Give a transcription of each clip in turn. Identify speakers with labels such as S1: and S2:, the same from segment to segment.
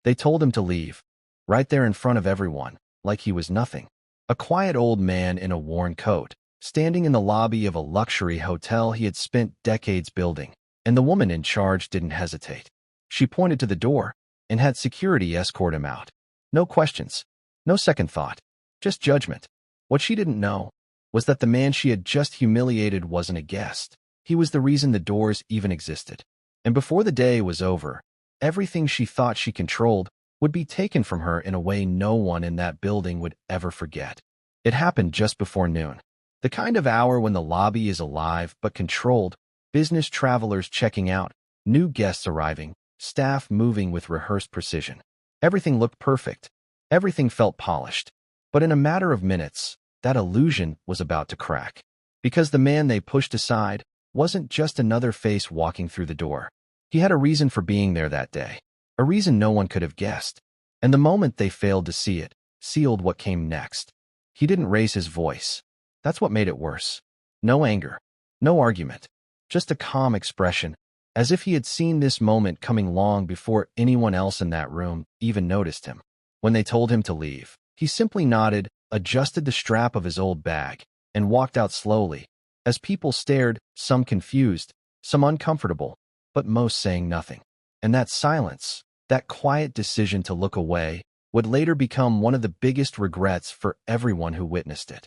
S1: They told him to leave, right there in front of everyone, like he was nothing. A quiet old man in a worn coat, standing in the lobby of a luxury hotel he had spent decades building, and the woman in charge didn't hesitate. She pointed to the door and had security escort him out. No questions, no second thought, just judgment. What she didn't know was that the man she had just humiliated wasn't a guest. He was the reason the doors even existed. And before the day was over, everything she thought she controlled would be taken from her in a way no one in that building would ever forget. It happened just before noon, the kind of hour when the lobby is alive but controlled, business travelers checking out, new guests arriving, staff moving with rehearsed precision. Everything looked perfect. Everything felt polished. But in a matter of minutes, that illusion was about to crack. Because the man they pushed aside wasn't just another face walking through the door. He had a reason for being there that day, a reason no one could have guessed. And the moment they failed to see it sealed what came next. He didn't raise his voice. That's what made it worse. No anger, no argument, just a calm expression, as if he had seen this moment coming long before anyone else in that room even noticed him. When they told him to leave, he simply nodded, adjusted the strap of his old bag, and walked out slowly, as people stared, some confused, some uncomfortable, but most saying nothing. And that silence, that quiet decision to look away, would later become one of the biggest regrets for everyone who witnessed it.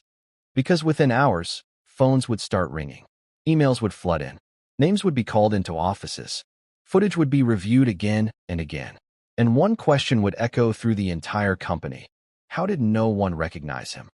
S1: Because within hours, phones would start ringing, emails would flood in, names would be called into offices, footage would be reviewed again and again, and one question would echo through the entire company. How did no one recognize him?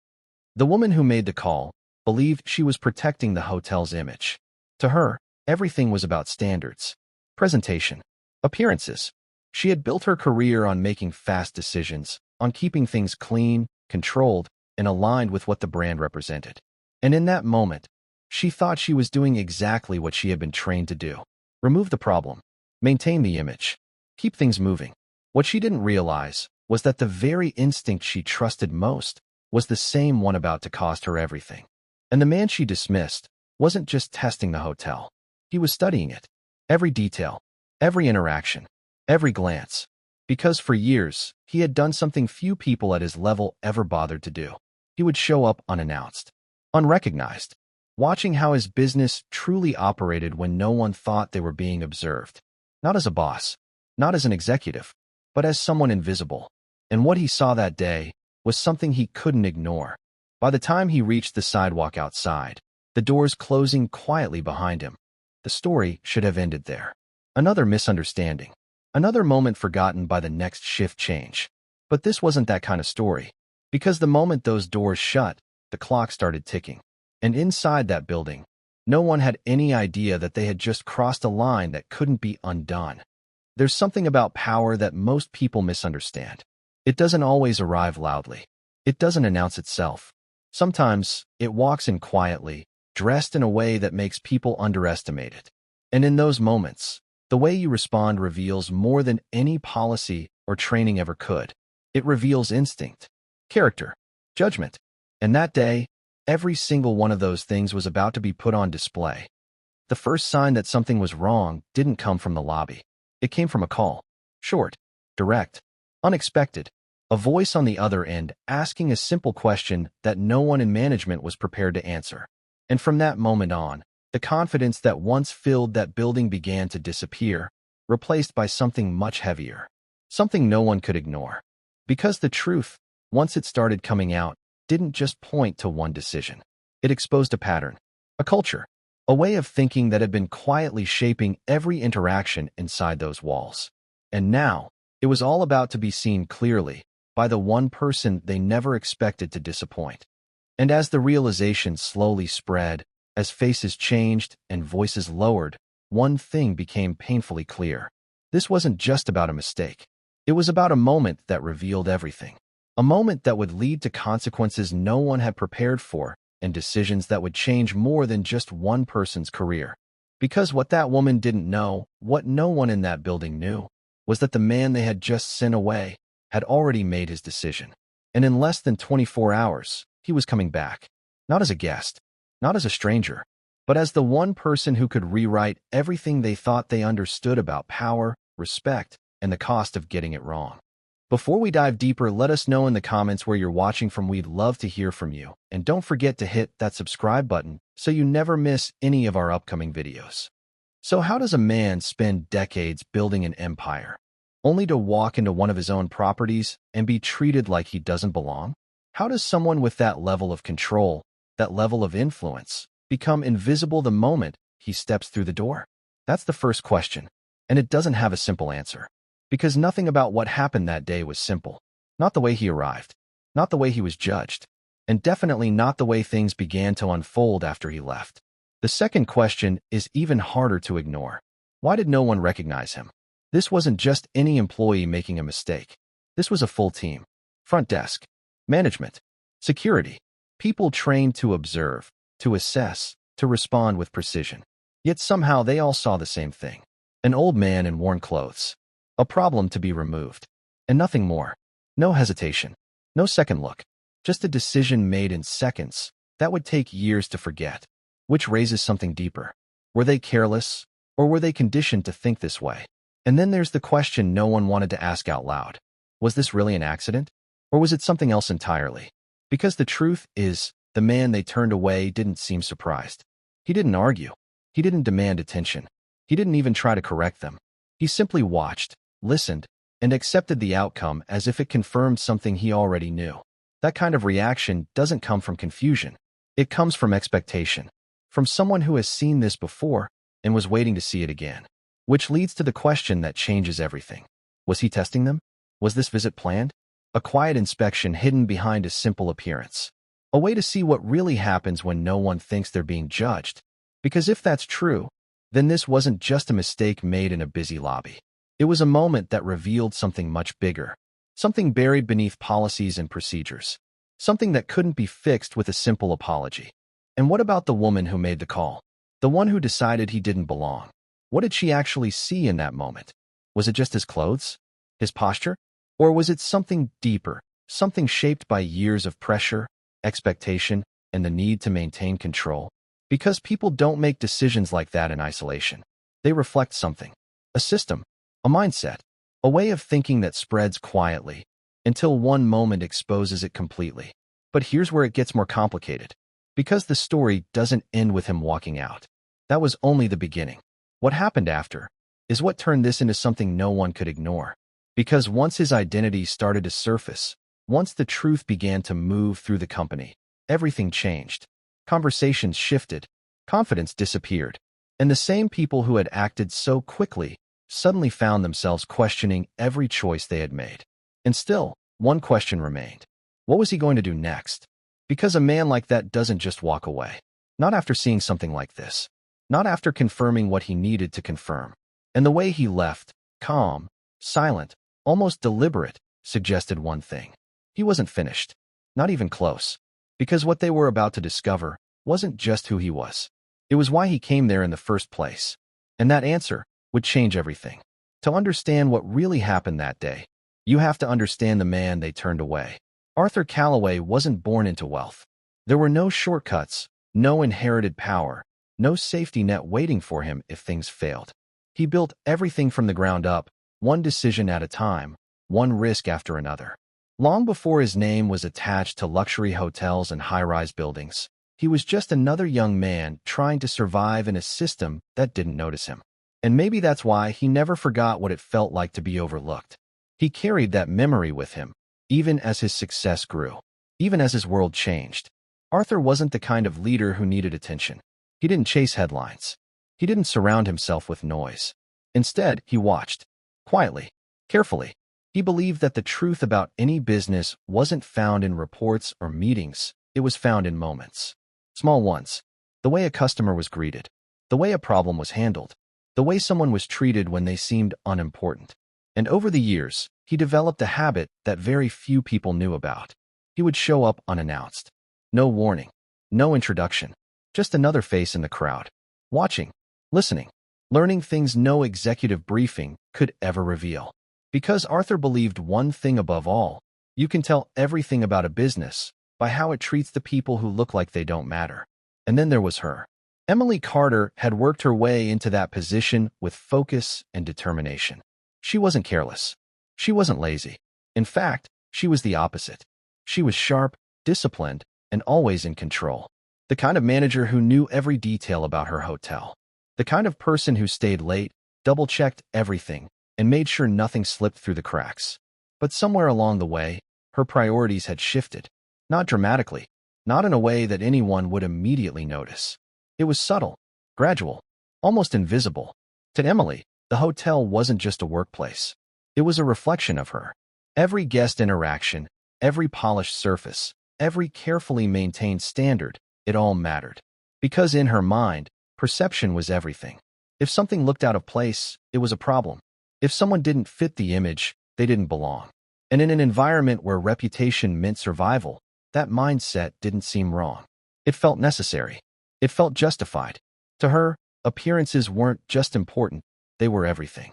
S1: The woman who made the call believed she was protecting the hotel's image. To her, everything was about standards, presentation, appearances. She had built her career on making fast decisions, on keeping things clean, controlled, and aligned with what the brand represented. And in that moment, she thought she was doing exactly what she had been trained to do. Remove the problem, maintain the image, keep things moving. What she didn't realize was that the very instinct she trusted most was the same one about to cost her everything. And the man she dismissed wasn't just testing the hotel. He was studying it. Every detail, every interaction, every glance. Because for years, he had done something few people at his level ever bothered to do. He would show up unannounced, unrecognized, watching how his business truly operated when no one thought they were being observed. Not as a boss, not as an executive, but as someone invisible. And what he saw that day was something he couldn't ignore. By the time he reached the sidewalk outside, the doors closing quietly behind him, the story should have ended there. Another misunderstanding, another moment forgotten by the next shift change. But this wasn't that kind of story. Because the moment those doors shut, the clock started ticking. And inside that building, no one had any idea that they had just crossed a line that couldn't be undone. There's something about power that most people misunderstand. It doesn't always arrive loudly. It doesn't announce itself. Sometimes, it walks in quietly, dressed in a way that makes people underestimate it. And in those moments, the way you respond reveals more than any policy or training ever could. It reveals instinct, character, judgment. And that day, every single one of those things was about to be put on display. The first sign that something was wrong didn't come from the lobby. It came from a call. Short, direct, unexpected. A voice on the other end asking a simple question that no one in management was prepared to answer. And from that moment on, the confidence that once filled that building began to disappear, replaced by something much heavier. Something no one could ignore. Because the truth, once it started coming out, didn't just point to one decision. It exposed a pattern, a culture, a way of thinking that had been quietly shaping every interaction inside those walls. And now, it was all about to be seen clearly by the one person they never expected to disappoint. And as the realization slowly spread, as faces changed and voices lowered, one thing became painfully clear. This wasn't just about a mistake. It was about a moment that revealed everything. A moment that would lead to consequences no one had prepared for, and decisions that would change more than just one person's career. Because what that woman didn't know, what no one in that building knew, was that the man they had just sent away had already made his decision. And in less than 24 hours, he was coming back. Not as a guest, not as a stranger, but as the one person who could rewrite everything they thought they understood about power, respect, and the cost of getting it wrong. Before we dive deeper, let us know in the comments where you're watching from. We'd love to hear from you. And don't forget to hit that subscribe button so you never miss any of our upcoming videos. So how does a man spend decades building an empire, only to walk into one of his own properties and be treated like he doesn't belong? How does someone with that level of control, that level of influence, become invisible the moment he steps through the door? That's the first question, and it doesn't have a simple answer. Because nothing about what happened that day was simple. Not the way he arrived, not the way he was judged, and definitely not the way things began to unfold after he left. The second question is even harder to ignore. Why did no one recognize him? This wasn't just any employee making a mistake. This was a full team. Front desk, management, security, people trained to observe, to assess, to respond with precision. Yet somehow they all saw the same thing. An old man in worn clothes. A problem to be removed. And nothing more. No hesitation. No second look. Just a decision made in seconds that would take years to forget. Which raises something deeper. Were they careless, or were they conditioned to think this way? And then there's the question no one wanted to ask out loud. Was this really an accident? Or was it something else entirely? Because the truth is, the man they turned away didn't seem surprised. He didn't argue. He didn't demand attention. He didn't even try to correct them. He simply watched, listened, and accepted the outcome as if it confirmed something he already knew. That kind of reaction doesn't come from confusion. It comes from expectation. From someone who has seen this before and was waiting to see it again. Which leads to the question that changes everything. Was he testing them? Was this visit planned? A quiet inspection hidden behind a simple appearance. A way to see what really happens when no one thinks they're being judged. Because if that's true, then this wasn't just a mistake made in a busy lobby. It was a moment that revealed something much bigger, something buried beneath policies and procedures, something that couldn't be fixed with a simple apology. And what about the woman who made the call? The one who decided he didn't belong? What did she actually see in that moment? Was it just his clothes? His posture? Or was it something deeper, something shaped by years of pressure, expectation, and the need to maintain control? Because people don't make decisions like that in isolation. They reflect something, a system, a mindset, a way of thinking that spreads quietly until one moment exposes it completely. But here's where it gets more complicated. Because the story doesn't end with him walking out. That was only the beginning. What happened after is what turned this into something no one could ignore. Because once his identity started to surface, once the truth began to move through the company, everything changed. Conversations shifted, confidence disappeared, and the same people who had acted so quickly suddenly found themselves questioning every choice they had made. And still, one question remained. What was he going to do next? Because a man like that doesn't just walk away. Not after seeing something like this. Not after confirming what he needed to confirm. And the way he left, calm, silent, almost deliberate, suggested one thing. He wasn't finished. Not even close. Because what they were about to discover wasn't just who he was. It was why he came there in the first place. And that answer would change everything. To understand what really happened that day, you have to understand the man they turned away. Arthur Calloway wasn't born into wealth. There were no shortcuts, no inherited power, no safety net waiting for him if things failed. He built everything from the ground up, one decision at a time, one risk after another. Long before his name was attached to luxury hotels and high-rise buildings, he was just another young man trying to survive in a system that didn't notice him. And maybe that's why he never forgot what it felt like to be overlooked. He carried that memory with him, even as his success grew, even as his world changed. Arthur wasn't the kind of leader who needed attention. He didn't chase headlines. He didn't surround himself with noise. Instead, he watched, quietly, carefully. He believed that the truth about any business wasn't found in reports or meetings. It was found in moments. Small ones. The way a customer was greeted. The way a problem was handled. The way someone was treated when they seemed unimportant. And over the years, he developed a habit that very few people knew about. He would show up unannounced. No warning. No introduction. Just another face in the crowd. Watching. Listening. Learning things no executive briefing could ever reveal. Because Arthur believed one thing above all. You can tell everything about a business by how it treats the people who look like they don't matter. And then there was her. Emily Carter had worked her way into that position with focus and determination. She wasn't careless. She wasn't lazy. In fact, she was the opposite. She was sharp, disciplined, and always in control. The kind of manager who knew every detail about her hotel. The kind of person who stayed late, double-checked everything, and made sure nothing slipped through the cracks. But somewhere along the way, her priorities had shifted. Not dramatically, not in a way that anyone would immediately notice. It was subtle, gradual, almost invisible. To Emily, the hotel wasn't just a workplace. It was a reflection of her. Every guest interaction, every polished surface, every carefully maintained standard, it all mattered. Because in her mind, perception was everything. If something looked out of place, it was a problem. If someone didn't fit the image, they didn't belong. And in an environment where reputation meant survival, that mindset didn't seem wrong. It felt necessary. It felt justified. To her, appearances weren't just important, they were everything.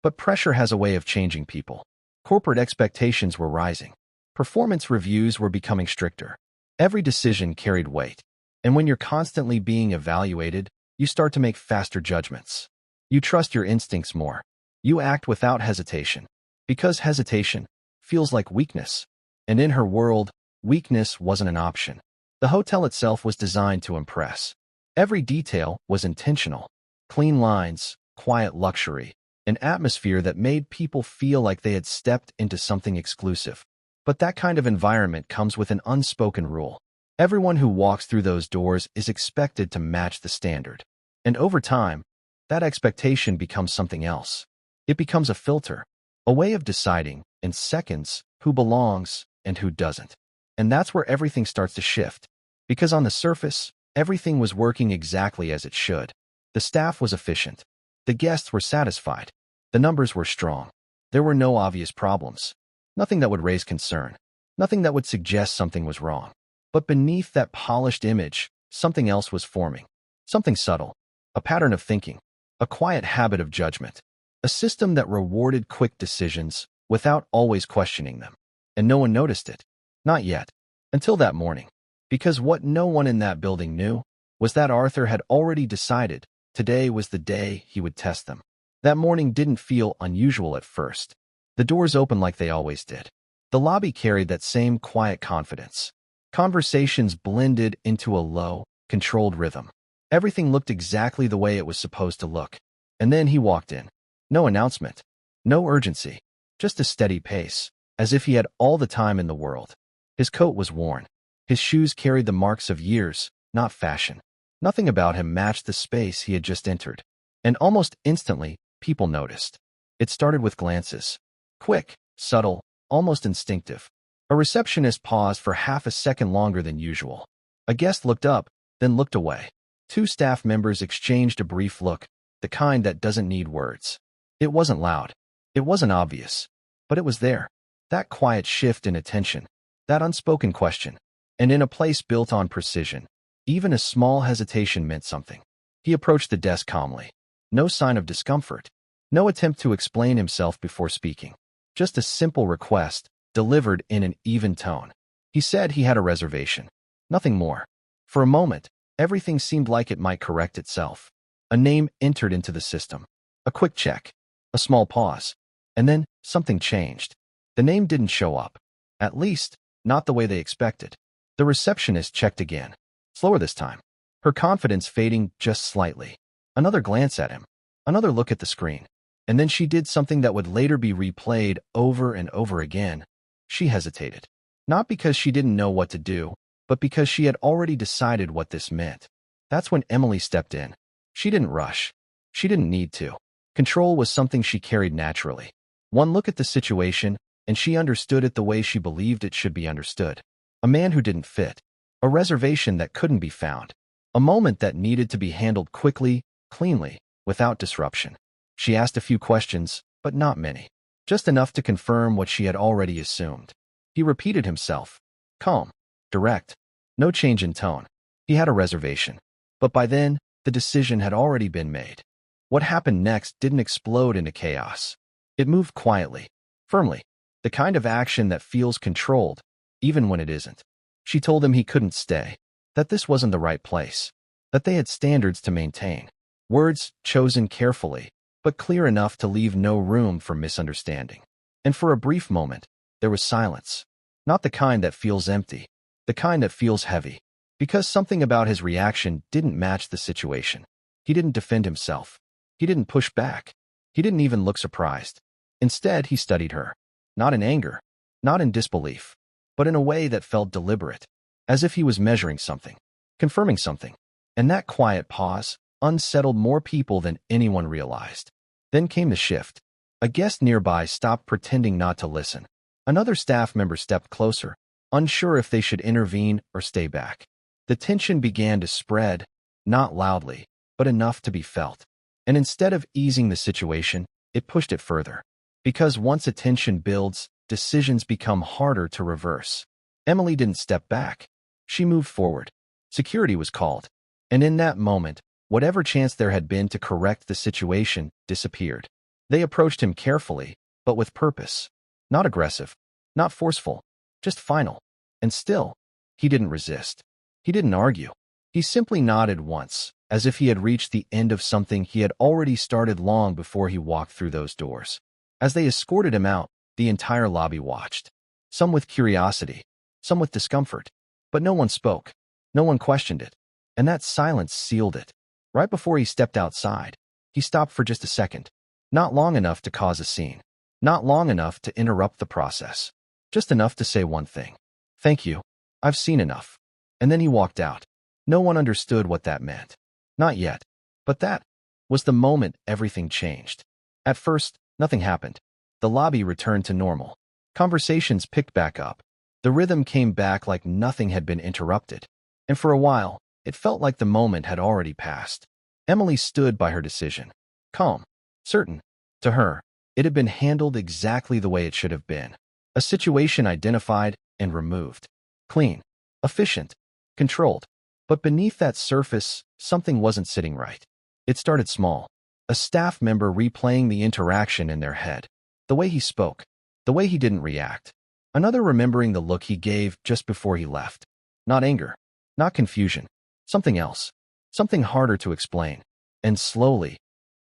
S1: But pressure has a way of changing people. Corporate expectations were rising. Performance reviews were becoming stricter. Every decision carried weight. And when you're constantly being evaluated, you start to make faster judgments. You trust your instincts more. You act without hesitation. Because hesitation feels like weakness. And in her world, weakness wasn't an option. The hotel itself was designed to impress. Every detail was intentional. Clean lines, quiet luxury, an atmosphere that made people feel like they had stepped into something exclusive. But that kind of environment comes with an unspoken rule. Everyone who walks through those doors is expected to match the standard. And over time, that expectation becomes something else. It becomes a filter, a way of deciding, in seconds, who belongs and who doesn't. And that's where everything starts to shift. Because on the surface, everything was working exactly as it should. The staff was efficient. The guests were satisfied. The numbers were strong. There were no obvious problems. Nothing that would raise concern. Nothing that would suggest something was wrong. But beneath that polished image, something else was forming. Something subtle. A pattern of thinking. A quiet habit of judgment. A system that rewarded quick decisions without always questioning them. And no one noticed it. Not yet. Until that morning. Because what no one in that building knew was that Arthur had already decided today was the day he would test them. That morning didn't feel unusual at first. The doors opened like they always did. The lobby carried that same quiet confidence. Conversations blended into a low, controlled rhythm. Everything looked exactly the way it was supposed to look. And then he walked in. No announcement. No urgency. Just a steady pace, as if he had all the time in the world. His coat was worn. His shoes carried the marks of years, not fashion. Nothing about him matched the space he had just entered. And almost instantly, people noticed. It started with glances. Quick, subtle, almost instinctive. A receptionist paused for half a second longer than usual. A guest looked up, then looked away. Two staff members exchanged a brief look, the kind that doesn't need words. It wasn't loud. It wasn't obvious. But it was there. That quiet shift in attention. That unspoken question. And in a place built on precision, even a small hesitation meant something. He approached the desk calmly. No sign of discomfort. No attempt to explain himself before speaking. Just a simple request, delivered in an even tone. He said he had a reservation. Nothing more. For a moment, everything seemed like it might correct itself. A name entered into the system. A quick check. A small pause. And then, something changed. The name didn't show up. At least, not the way they expected. The receptionist checked again. Slower this time. Her confidence fading just slightly. Another glance at him. Another look at the screen. And then she did something that would later be replayed over and over again. She hesitated. Not because she didn't know what to do, but because she had already decided what this meant. That's when Emily stepped in. She didn't rush. She didn't need to. Control was something she carried naturally. One look at the situation, and she understood it the way she believed it should be understood. A man who didn't fit. A reservation that couldn't be found. A moment that needed to be handled quickly, cleanly, without disruption. She asked a few questions, but not many. Just enough to confirm what she had already assumed. He repeated himself. Calm. Direct. No change in tone. He had a reservation. But by then, the decision had already been made. What happened next didn't explode into chaos. It moved quietly, firmly. The kind of action that feels controlled, even when it isn't. She told him he couldn't stay. That this wasn't the right place. That they had standards to maintain. Words chosen carefully, but clear enough to leave no room for misunderstanding. And for a brief moment, There was silence. Not the kind that feels empty, the kind that feels heavy. Because something about his reaction didn't match the situation. He didn't defend himself. He didn't push back. He didn't even look surprised. Instead, he studied her. Not in anger, not in disbelief, but in a way that felt deliberate, as if he was measuring something, confirming something. And that quiet pause unsettled more people than anyone realized. Then came the shift. A guest nearby stopped pretending not to listen. Another staff member stepped closer, unsure if they should intervene or stay back. The tension began to spread, not loudly, but enough to be felt. And instead of easing the situation, it pushed it further. Because once a tension builds, decisions become harder to reverse. Emily didn't step back. She moved forward. Security was called. And in that moment, whatever chance there had been to correct the situation disappeared. They approached him carefully, but with purpose. Not aggressive, not forceful, just final. And still, he didn't resist. He didn't argue. He simply nodded once, as if he had reached the end of something he had already started long before he walked through those doors. As they escorted him out, the entire lobby watched. Some with curiosity, some with discomfort. But no one spoke. No one questioned it. And that silence sealed it. Right before he stepped outside, he stopped for just a second. Not long enough to cause a scene. Not long enough to interrupt the process. Just enough to say one thing. "Thank you. I've seen enough." And then he walked out. No one understood what that meant. Not yet. But that was the moment everything changed. At first, nothing happened. The lobby returned to normal. Conversations picked back up. The rhythm came back like nothing had been interrupted. And for a while, it felt like the moment had already passed. Emily stood by her decision. Calm. Certain. To her, it had been handled exactly the way it should have been. A situation identified and removed. Clean. Efficient. Controlled. But beneath that surface, something wasn't sitting right. It started small. A staff member replaying the interaction in their head. The way he spoke. The way he didn't react. Another remembering the look he gave just before he left. Not anger. Not confusion. Something else. Something harder to explain. And slowly,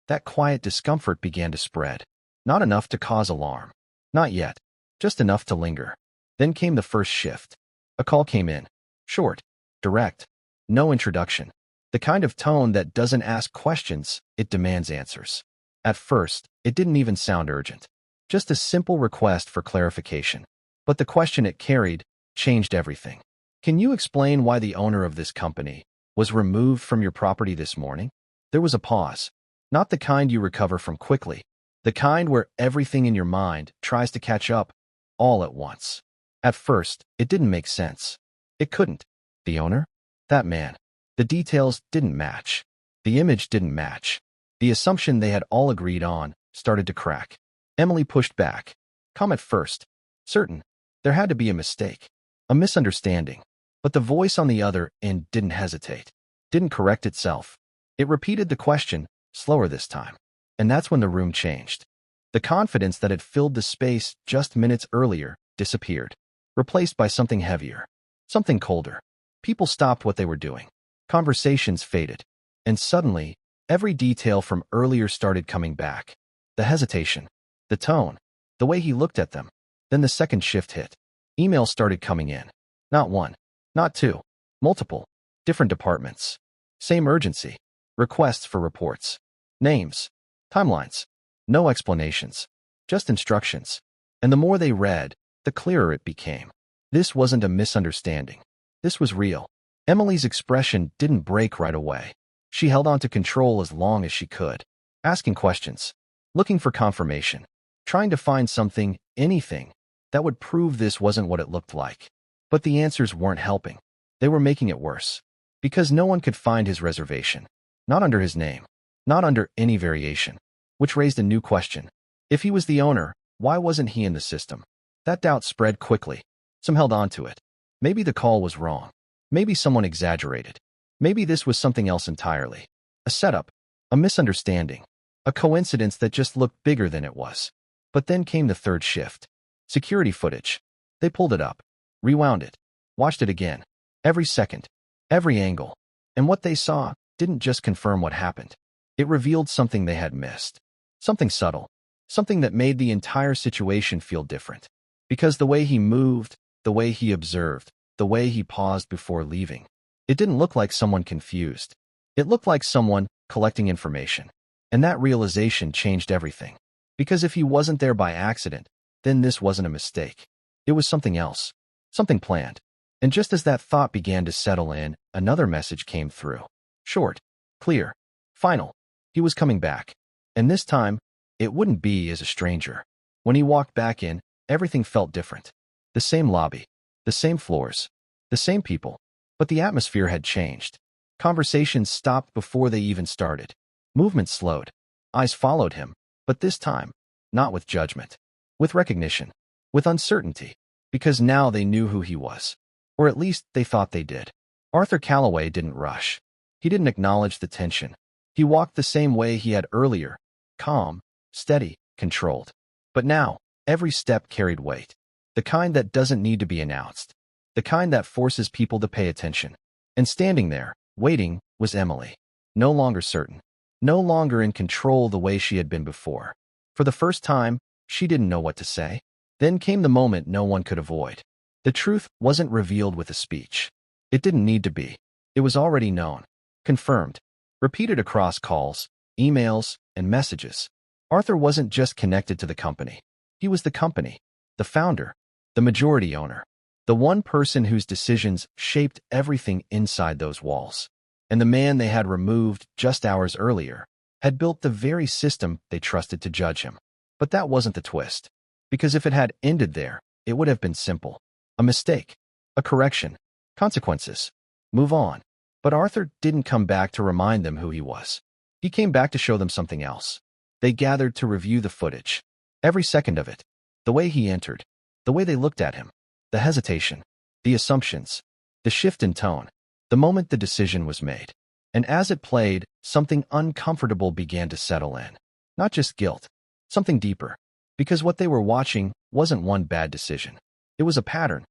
S1: that quiet discomfort began to spread. Not enough to cause alarm. Not yet. Just enough to linger. Then came the first shift. A call came in. Short. Direct. No introduction. The kind of tone that doesn't ask questions, it demands answers. At first, it didn't even sound urgent. Just a simple request for clarification. But the question it carried changed everything. Can you explain why the owner of this company was removed from your property this morning? There was a pause. Not the kind you recover from quickly. The kind where everything in your mind tries to catch up all at once. At first, it didn't make sense. It couldn't. The owner? That man. The details didn't match. The image didn't match. The assumption they had all agreed on started to crack. Emily pushed back. Calm at first. Certain. There had to be a mistake. A misunderstanding. But the voice on the other end didn't hesitate. Didn't correct itself. It repeated the question, slower this time. And that's when the room changed. The confidence that had filled the space just minutes earlier disappeared. Replaced by something heavier. Something colder. People stopped what they were doing. Conversations faded. And suddenly, every detail from earlier started coming back. The hesitation. The tone. The way he looked at them. Then the second shift hit. Emails started coming in. Not one. Not two. Multiple. Different departments. Same urgency. Requests for reports. Names. Timelines. No explanations. Just instructions. And the more they read, the clearer it became. This wasn't a misunderstanding. This was real. Emily's expression didn't break right away. She held on to control as long as she could. Asking questions. Looking for confirmation. Trying to find something, anything, that would prove this wasn't what it looked like. But the answers weren't helping. They were making it worse. Because no one could find his reservation. Not under his name. Not under any variation. Which raised a new question. If he was the owner, why wasn't he in the system? That doubt spread quickly. Some held on to it. Maybe the call was wrong. Maybe someone exaggerated. Maybe this was something else entirely. A setup. A misunderstanding. A coincidence that just looked bigger than it was. But then came the third shift. Security footage. They pulled it up. Rewound it. Watched it again. Every second. Every angle. And what they saw didn't just confirm what happened. It revealed something they had missed. Something subtle. Something that made the entire situation feel different. Because the way he moved, the way he observed, the way he paused before leaving, it didn't look like someone confused. It looked like someone collecting information. And that realization changed everything. Because if he wasn't there by accident, then this wasn't a mistake. It was something else, something planned. And just as that thought began to settle in, another message came through. Short, clear, final. He was coming back. And this time, it wouldn't be as a stranger. When he walked back in, everything felt different. The same lobby, the same floors, the same people. But the atmosphere had changed. Conversations stopped before they even started. Movement slowed. Eyes followed him, but this time, not with judgment. With recognition. With uncertainty. Because now they knew who he was. Or at least they thought they did. Arthur Calloway didn't rush. He didn't acknowledge the tension. He walked the same way he had earlier. Calm, steady, controlled. But now, every step carried weight. The kind that doesn't need to be announced. The kind that forces people to pay attention. And standing there, waiting, was Emily. No longer certain. No longer in control the way she had been before. For the first time, she didn't know what to say. Then came the moment no one could avoid. The truth wasn't revealed with a speech. It didn't need to be. It was already known. Confirmed. Repeated across calls, emails, and messages. Arthur wasn't just connected to the company. He was the company. The founder. The majority owner. The one person whose decisions shaped everything inside those walls. And the man they had removed just hours earlier had built the very system they trusted to judge him. But that wasn't the twist. Because if it had ended there, it would have been simple. A mistake. A correction. Consequences. Move on. But Arthur didn't come back to remind them who he was. He came back to show them something else. They gathered to review the footage. Every second of it. The way he entered. The way they looked at him. The hesitation. The assumptions. The shift in tone. The moment the decision was made. And as it played, something uncomfortable began to settle in. Not just guilt. Something deeper. Because what they were watching wasn't one bad decision. It was a pattern.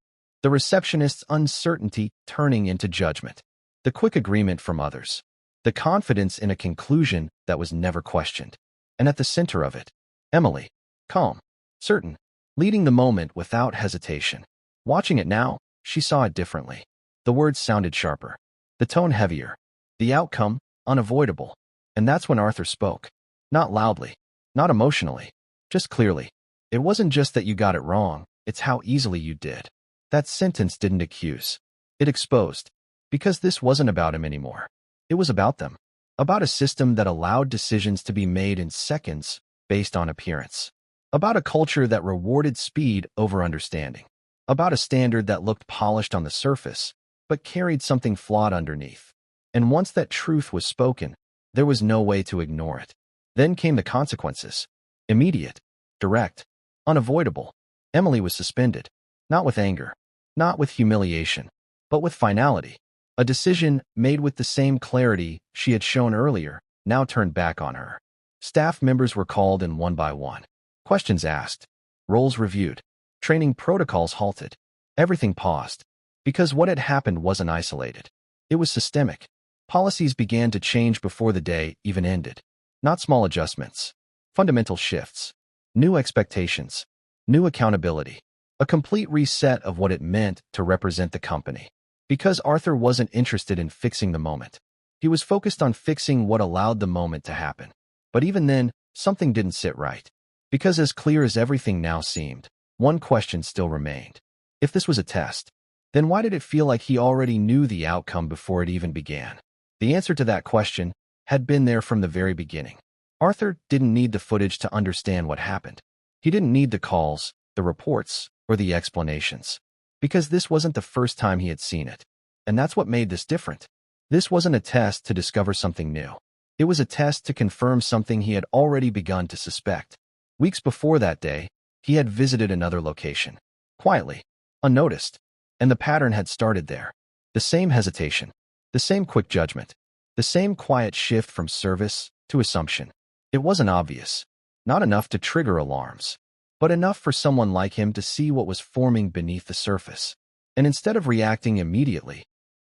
S1: The receptionist's uncertainty turning into judgment. The quick agreement from others. The confidence in a conclusion that was never questioned. And at the center of it, Emily. Calm. Certain. Leading the moment without hesitation. Watching it now, she saw it differently. The words sounded sharper. The tone heavier. The outcome, unavoidable. And that's when Arthur spoke. Not loudly. Not emotionally. Just clearly. It wasn't just that you got it wrong, it's how easily you did. That sentence didn't accuse. It exposed. Because this wasn't about him anymore. It was about them. About a system that allowed decisions to be made in seconds based on appearance. About a culture that rewarded speed over understanding. About a standard that looked polished on the surface, but carried something flawed underneath. And once that truth was spoken, there was no way to ignore it. Then came the consequences. Immediate. Direct. Unavoidable. Emily was suspended. Not with anger. Not with humiliation. But with finality. A decision made with the same clarity she had shown earlier, now turned back on her. Staff members were called in one by one. Questions asked. Roles reviewed. Training protocols halted. Everything paused. Because what had happened wasn't isolated. It was systemic. Policies began to change before the day even ended. Not small adjustments. Fundamental shifts. New expectations. New accountability. A complete reset of what it meant to represent the company. Because Arthur wasn't interested in fixing the moment. He was focused on fixing what allowed the moment to happen. But even then, something didn't sit right. Because as clear as everything now seemed, one question still remained. If this was a test, then why did it feel like he already knew the outcome before it even began? The answer to that question had been there from the very beginning. Arthur didn't need the footage to understand what happened. He didn't need the calls, the reports, or the explanations. Because this wasn't the first time he had seen it. And that's what made this different. This wasn't a test to discover something new. It was a test to confirm something he had already begun to suspect. Weeks before that day, he had visited another location. Quietly. Unnoticed. And the pattern had started there. The same hesitation. The same quick judgment. The same quiet shift from service to assumption. It wasn't obvious. Not enough to trigger alarms. But enough for someone like him to see what was forming beneath the surface. And instead of reacting immediately,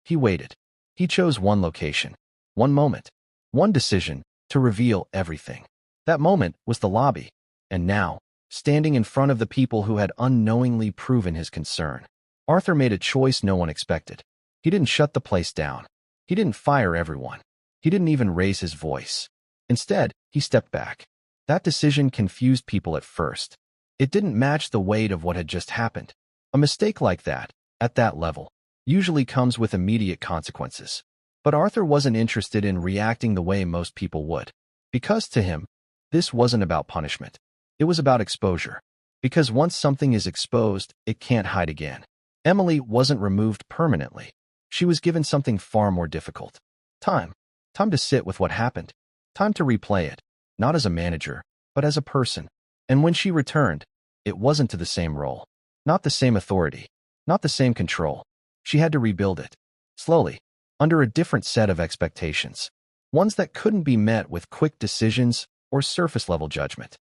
S1: he waited. He chose one location, one moment, one decision to reveal everything. That moment was the lobby. And now, standing in front of the people who had unknowingly proven his concern. Arthur made a choice no one expected. He didn't shut the place down. He didn't fire everyone. He didn't even raise his voice. Instead, he stepped back. That decision confused people at first. It didn't match the weight of what had just happened. A mistake like that, at that level, usually comes with immediate consequences. But Arthur wasn't interested in reacting the way most people would. Because to him, this wasn't about punishment. It was about exposure. Because once something is exposed, it can't hide again. Emily wasn't removed permanently. She was given something far more difficult. Time. Time to sit with what happened. Time to replay it, not as a manager, but as a person. And when she returned, it wasn't to the same role. Not the same authority. Not the same control. She had to rebuild it. Slowly. Under a different set of expectations. Ones that couldn't be met with quick decisions or surface-level judgment.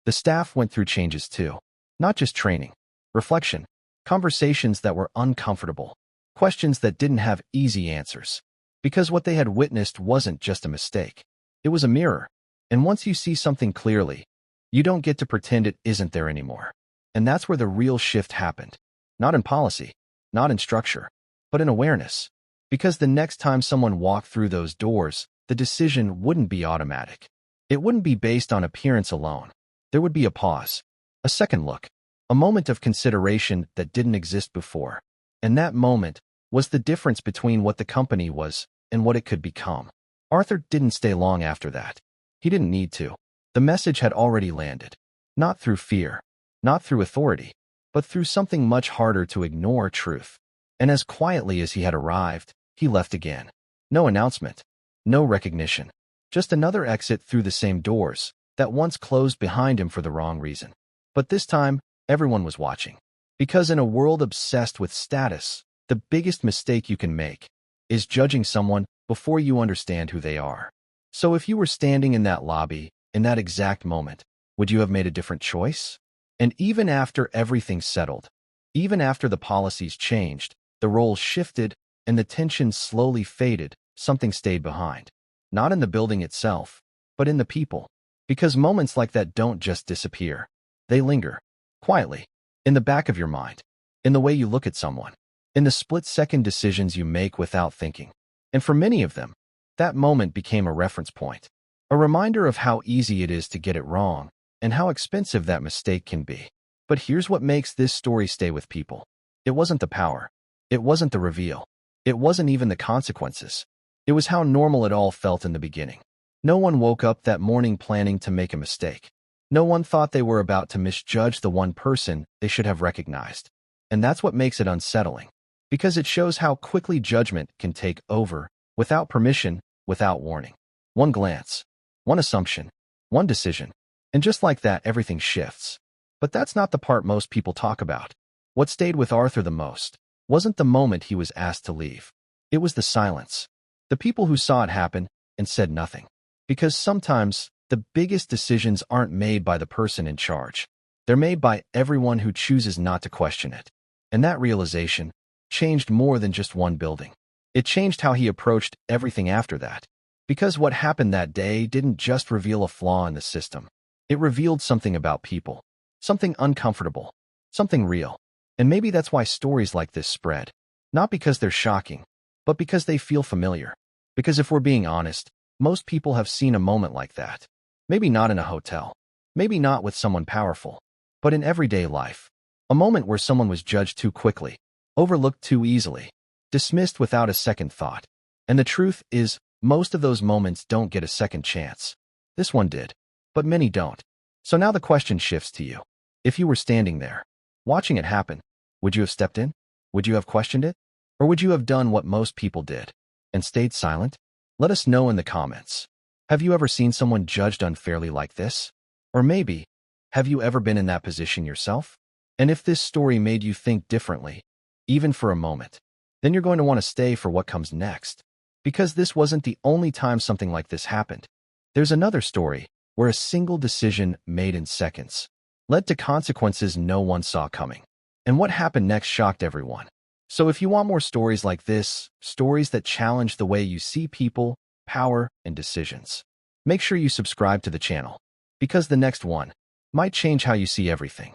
S1: The staff went through changes too. Not just training. Reflection. Conversations that were uncomfortable. Questions that didn't have easy answers. Because what they had witnessed wasn't just a mistake. It was a mirror. And once you see something clearly, you don't get to pretend it isn't there anymore. And that's where the real shift happened. Not in policy, not in structure, but in awareness. Because the next time someone walked through those doors, the decision wouldn't be automatic. It wouldn't be based on appearance alone. There would be a pause, a second look, a moment of consideration that didn't exist before. And that moment was the difference between what the company was and what it could become. Arthur didn't stay long after that. He didn't need to. The message had already landed. Not through fear, not through authority, but through something much harder to ignore: truth. And as quietly as he had arrived, he left again. No announcement, no recognition, just another exit through the same doors that once closed behind him for the wrong reason. But this time, everyone was watching. Because in a world obsessed with status, the biggest mistake you can make is judging someone before you understand who they are. So if you were standing in that lobby, in that exact moment, would you have made a different choice? And even after everything settled, even after the policies changed, the roles shifted, and the tension slowly faded, something stayed behind. Not in the building itself, but in the people. Because moments like that don't just disappear. They linger, quietly, in the back of your mind, in the way you look at someone, in the split-second decisions you make without thinking. And for many of them, that moment became a reference point. A reminder of how easy it is to get it wrong, and how expensive that mistake can be. But here's what makes this story stay with people. It wasn't the power. It wasn't the reveal. It wasn't even the consequences. It was how normal it all felt in the beginning. No one woke up that morning planning to make a mistake. No one thought they were about to misjudge the one person they should have recognized. And that's what makes it unsettling. Because it shows how quickly judgment can take over, without permission, without warning. One glance, one assumption, one decision. And just like that, everything shifts. But that's not the part most people talk about. What stayed with Arthur the most wasn't the moment he was asked to leave. It was the silence. The people who saw it happen and said nothing. Because sometimes the biggest decisions aren't made by the person in charge. They're made by everyone who chooses not to question it. And that realization changed more than just one building. It changed how he approached everything after that. Because what happened that day didn't just reveal a flaw in the system. It revealed something about people. Something uncomfortable. Something real. And maybe that's why stories like this spread. Not because they're shocking, but because they feel familiar. Because if we're being honest, most people have seen a moment like that. Maybe not in a hotel. Maybe not with someone powerful. But in everyday life. A moment where someone was judged too quickly. Overlooked too easily. Dismissed without a second thought. And the truth is, most of those moments don't get a second chance. This one did. But many don't. So now the question shifts to you. If you were standing there, watching it happen, would you have stepped in? Would you have questioned it? Or would you have done what most people did and stayed silent? Let us know in the comments. Have you ever seen someone judged unfairly like this? Or maybe, have you ever been in that position yourself? And if this story made you think differently, even for a moment, then you're going to want to stay for what comes next. Because this wasn't the only time something like this happened. There's another story where a single decision made in seconds led to consequences no one saw coming. And what happened next shocked everyone. So if you want more stories like this, stories that challenge the way you see people, power, and decisions, make sure you subscribe to the channel. Because the next one might change how you see everything.